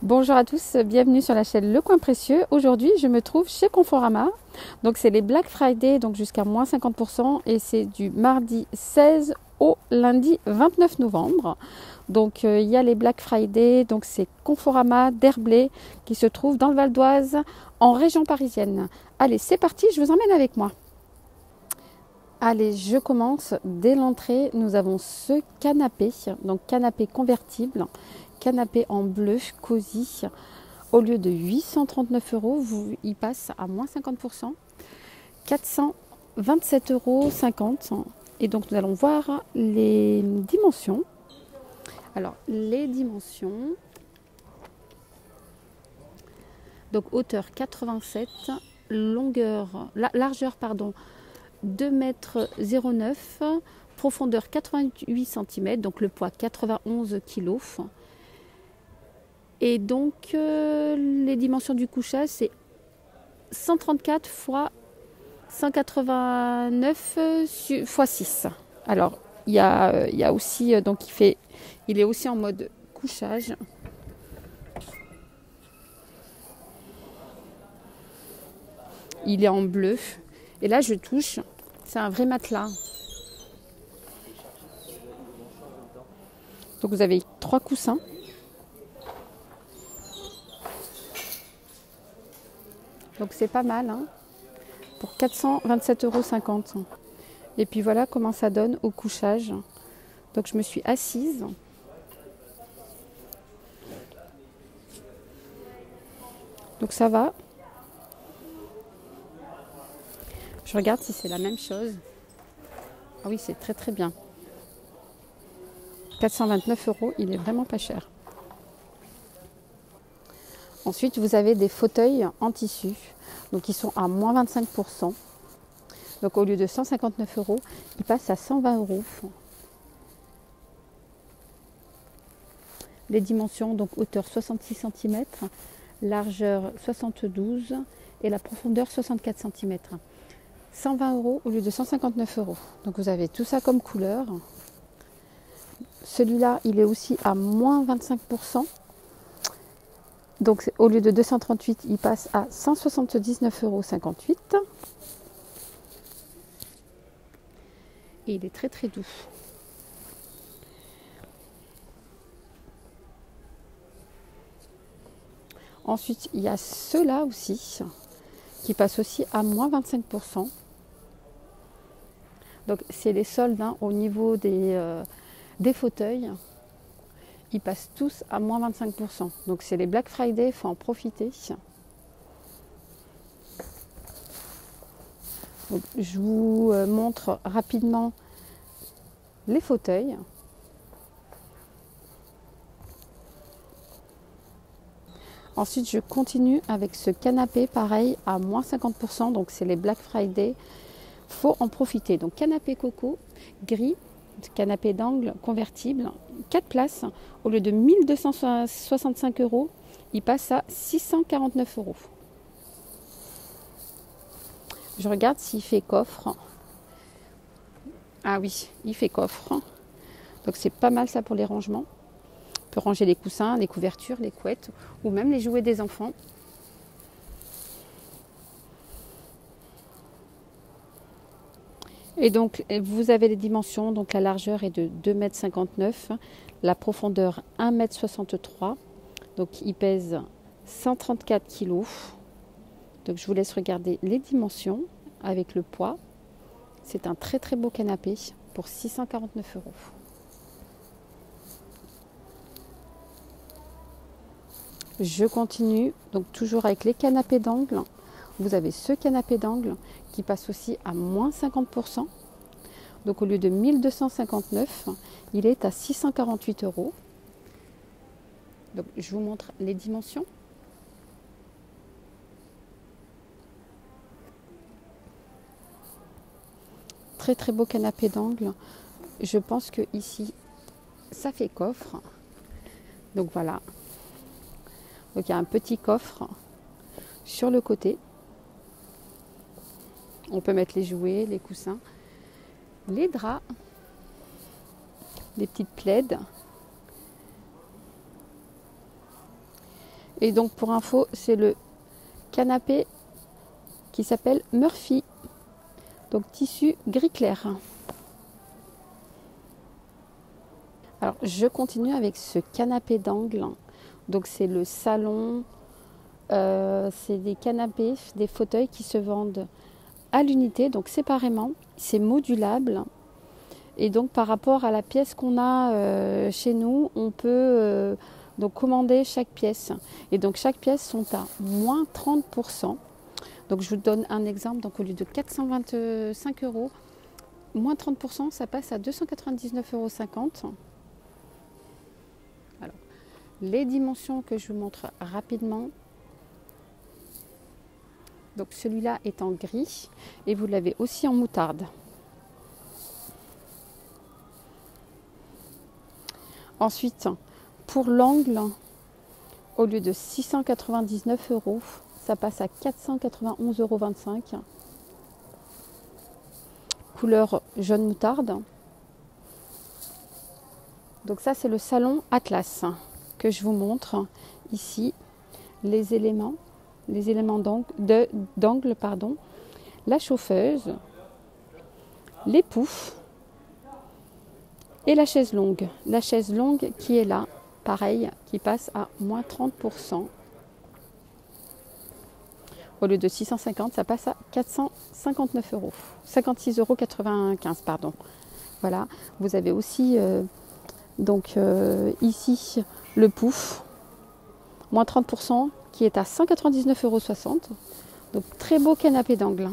Bonjour à tous, bienvenue sur la chaîne Le Coin Précieux. Aujourd'hui, je me trouve chez Conforama. Donc c'est les Black Friday, donc jusqu'à moins 50% et c'est du mardi 16 au lundi 29 novembre. Donc il y a les Black Friday, donc c'est Conforama d'Herblay qui se trouve dans le Val d'Oise en région parisienne. Allez, c'est parti, je vous emmène avec moi. Allez, je commence. Dès l'entrée, nous avons ce canapé, donc canapé convertible, canapé en bleu cosy. Au lieu de 839 €, il passe à moins 50%, 427,50 €. Et donc nous allons voir les dimensions. Alors, les dimensions, donc hauteur 87, largeur, 2,09 m, profondeur 88 cm, donc le poids 91 kg. Et donc les dimensions du couchage, c'est 134 x 189 x 6. Alors il y a aussi, donc il est aussi en mode couchage. Il est en bleu. Et là je touche, c'est un vrai matelas. Donc vous avez 3 coussins. Donc c'est pas mal, hein, pour 427,50 €. Et puis voilà comment ça donne au couchage. Donc je me suis assise. Donc ça va. Je regarde si c'est la même chose. Ah oui, c'est très très bien. 429 €, il est vraiment pas cher. Ensuite, vous avez des fauteuils en tissu. Donc ils sont à moins 25%. Donc au lieu de 159 €, ils passent à 120 €. Les dimensions, donc hauteur 66 cm, largeur 72 et la profondeur 64 cm. 120 € au lieu de 159 €. Donc vous avez tout ça comme couleur. Celui-là, il est aussi à moins 25%. Donc au lieu de 238, il passe à 179,58 €. Et il est très très doux. Ensuite, il y a ceux-là aussi, qui passent aussi à moins 25%. Donc c'est les soldes, hein, au niveau des fauteuils. Ils passent tous à moins 25%. Donc c'est les Black Friday, il faut en profiter. Donc, je vous montre rapidement les fauteuils. Ensuite, je continue avec ce canapé, pareil, à moins 50%. Donc c'est les Black Friday, faut en profiter. Donc canapé coco, gris, canapé d'angle convertible, 4 places, au lieu de 1265 €, il passe à 649 €. Je regarde s'il fait coffre. Ah oui, il fait coffre. Donc c'est pas mal ça pour les rangements. On peut ranger les coussins, les couvertures, les couettes ou même les jouets des enfants. Et donc vous avez les dimensions, donc la largeur est de 2,59 m, la profondeur 1,63 m, donc il pèse 134 kg. Donc je vous laisse regarder les dimensions avec le poids. C'est un très très beau canapé pour 649 €. Je continue, donc toujours avec les canapés d'angle. Vous avez ce canapé d'angle qui passe aussi à moins 50%. Donc au lieu de 1259, il est à 648 €. Donc je vous montre les dimensions. Très très beau canapé d'angle. Je pense que ici, ça fait coffre. Donc voilà. Donc il y a un petit coffre sur le côté. On peut mettre les jouets, les coussins, les draps, les petites plaids. Et donc pour info, c'est le canapé qui s'appelle Murphy. Donc tissu gris clair. Alors je continue avec ce canapé d'angle. Donc c'est le salon. C'est des canapés, des fauteuils qui se vendent à l'unité, donc séparément. C'est modulable. Et donc par rapport à la pièce qu'on a chez nous, on peut donc commander chaque pièce. Et donc chaque pièce sont à moins 30%. Donc je vous donne un exemple. Donc au lieu de 425 €, moins 30%, ça passe à 299,50 €. Alors, les dimensions que je vous montre rapidement. Donc celui-là est en gris et vous l'avez aussi en moutarde. Ensuite, pour l'angle, au lieu de 699 €, ça passe à 491,25 €. Couleur jaune moutarde. Donc ça, c'est le salon Atlas que je vous montre ici. Les éléments d'angle, la chauffeuse, les poufs et la chaise longue. La chaise longue qui est là, pareil, qui passe à moins 30%. Au lieu de 650, ça passe à 459 €. 56,95 €, pardon. Voilà, vous avez aussi ici le pouf, moins 30%, qui est à 199,60 €. Donc très beau canapé d'angle.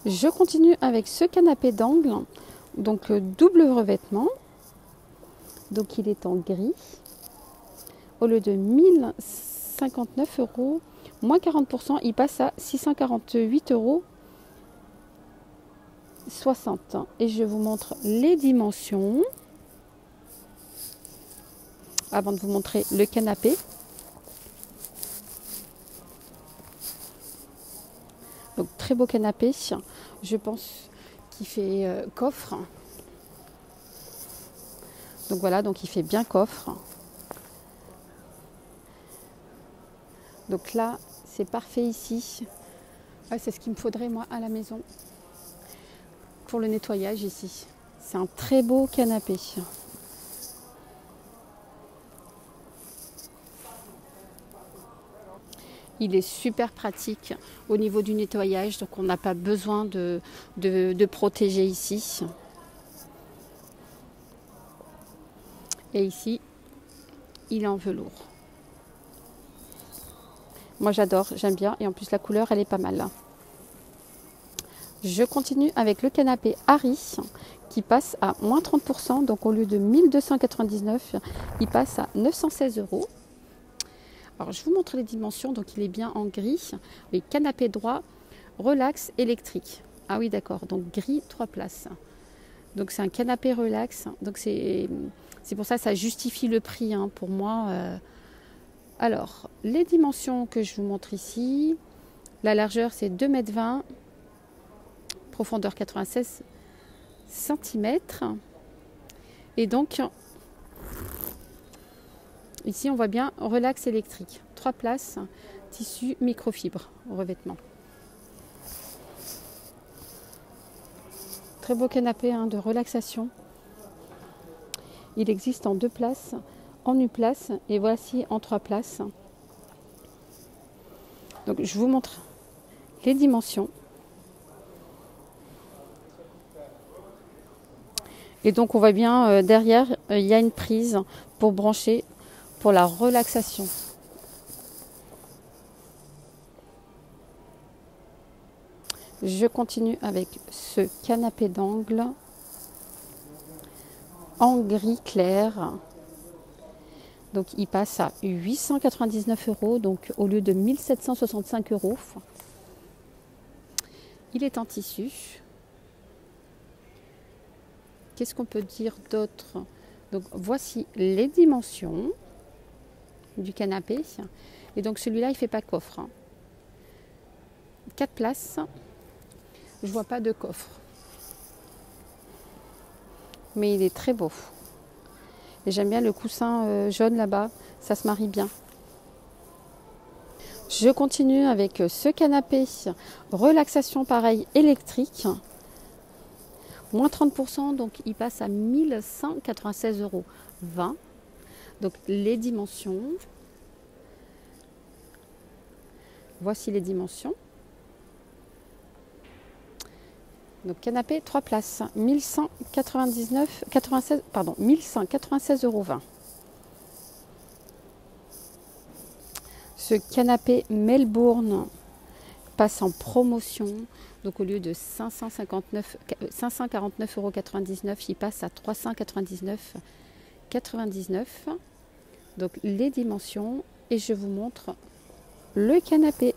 Je continue avec ce canapé d'angle, donc double revêtement. Donc il est en gris. Au lieu de 1059 €, moins 40%, il passe à 648,60 €. Et je vous montre les dimensions avant de vous montrer le canapé. Donc très beau canapé, je pense qu'il fait coffre. Donc voilà, donc il fait bien coffre. Donc là, c'est parfait ici. Ah, c'est ce qu'il me faudrait moi à la maison pour le nettoyage ici. C'est un très beau canapé. Il est super pratique au niveau du nettoyage, donc on n'a pas besoin de protéger ici. Et ici, il est en velours. Moi j'adore, j'aime bien, et en plus la couleur elle est pas mal. Je continue avec le canapé Harry qui passe à moins 30%, donc au lieu de 1299, il passe à 916 €. Alors je vous montre les dimensions, donc il est bien en gris, les canapés droit, relax électrique. Ah oui d'accord, donc gris 3 places. Donc c'est un canapé relax, donc c'est pour ça que ça justifie le prix hein, pour moi. Alors les dimensions que je vous montre ici, la largeur c'est 2,20 m, profondeur 96 cm. Et donc ici on voit bien relax électrique, 3 places, tissu microfibre, revêtement. Très beau canapé hein, de relaxation. Il existe en 2 places, en une place et voici en 3 places. Donc je vous montre les dimensions. Et donc on voit bien derrière, il y a une prise pour brancher pour la relaxation. Je continue avec ce canapé d'angle en gris clair. Donc il passe à 899 €, donc au lieu de 1765 €. Il est en tissu. Qu'est-ce qu'on peut dire d'autre? Donc voici les dimensions du canapé. Et donc celui-là, il ne fait pas coffre. 4 places. Je vois pas de coffre. Mais il est très beau. Et j'aime bien le coussin jaune là-bas, ça se marie bien. Je continue avec ce canapé relaxation pareil électrique. Moins 30%, donc il passe à 1196,20 €. Donc les dimensions. Voici les dimensions. Donc canapé 3 places, 1196,20 €. Ce canapé Melbourne passe en promotion. Donc au lieu de 549,99 €, il passe à 399,99 €. Donc les dimensions. Et je vous montre le canapé.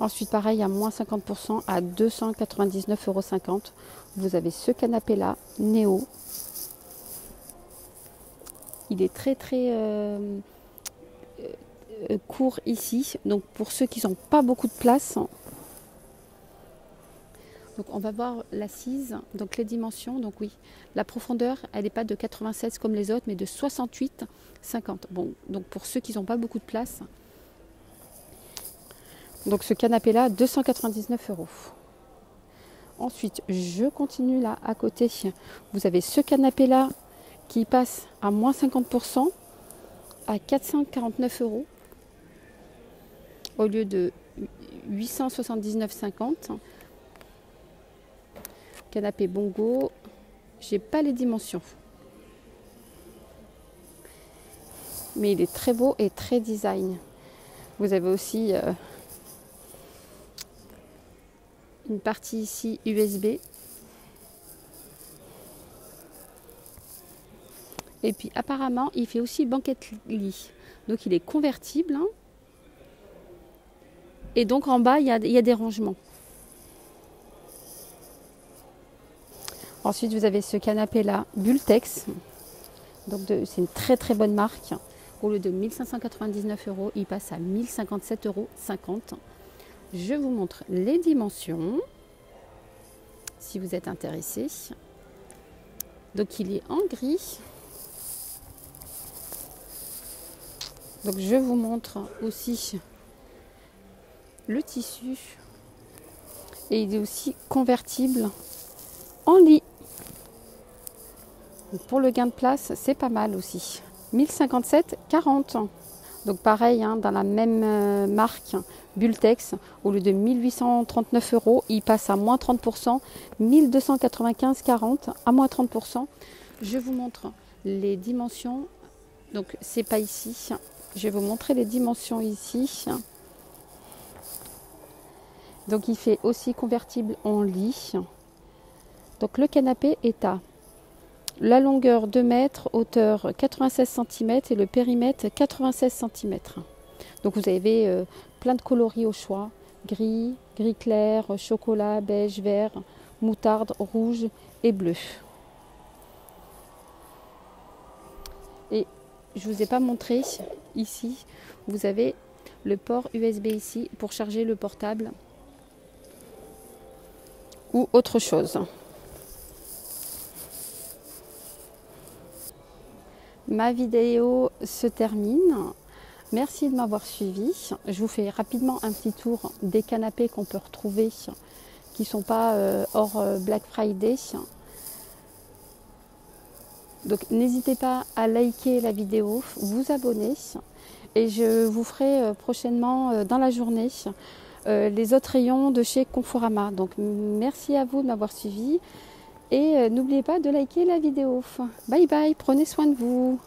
Ensuite, pareil, à moins 50% à 299,50 €. Vous avez ce canapé-là, Néo. Il est très court ici. Donc pour ceux qui n'ont pas beaucoup de place. Donc on va voir l'assise. Donc les dimensions. Donc oui, la profondeur, elle n'est pas de 96 comme les autres, mais de 68,50. Bon, donc pour ceux qui n'ont pas beaucoup de place. Donc ce canapé-là, 299 €. Ensuite, je continue là à côté. Vous avez ce canapé-là qui passe à moins 50% à 449 € au lieu de 879,50 €. Canapé Bongo, j'ai pas les dimensions. Mais il est très beau et très design. Vous avez aussi une partie ici USB. Et puis apparemment, il fait aussi banquette lit. Donc il est convertible. Hein. Et donc en bas, il y a des rangements. Ensuite, vous avez ce canapé-là, Bultex. Donc c'est une très bonne marque. Au lieu de 1599 €, il passe à 1057,50 €. Je vous montre les dimensions, si vous êtes intéressé. Donc il est en gris. Donc je vous montre aussi le tissu. Et il est aussi convertible en lit. Donc pour le gain de place, c'est pas mal aussi. 1057,40 €. Donc pareil, hein, dans la même marque, Bultex, au lieu de 1839 €, il passe à moins 30%, 1295,40 € à moins 30%. Je vous montre les dimensions. Donc c'est pas ici. Je vais vous montrer les dimensions ici. Donc il fait aussi convertible en lit. Donc le canapé est à la longueur 2 mètres, hauteur 96 cm et le périmètre 96 cm. Donc vous avez plein de coloris au choix. Gris, gris clair, chocolat, beige, vert, moutarde, rouge et bleu. Et je ne vous ai pas montré ici, vous avez le port USB ici pour charger le portable ou autre chose. Ma vidéo se termine. Merci de m'avoir suivi. Je vous fais rapidement un petit tour des canapés qu'on peut retrouver qui ne sont pas hors Black Friday. Donc n'hésitez pas à liker la vidéo, vous abonner et je vous ferai prochainement dans la journée les autres rayons de chez Conforama. Donc merci à vous de m'avoir suivi et n'oubliez pas de liker la vidéo. Bye bye, prenez soin de vous.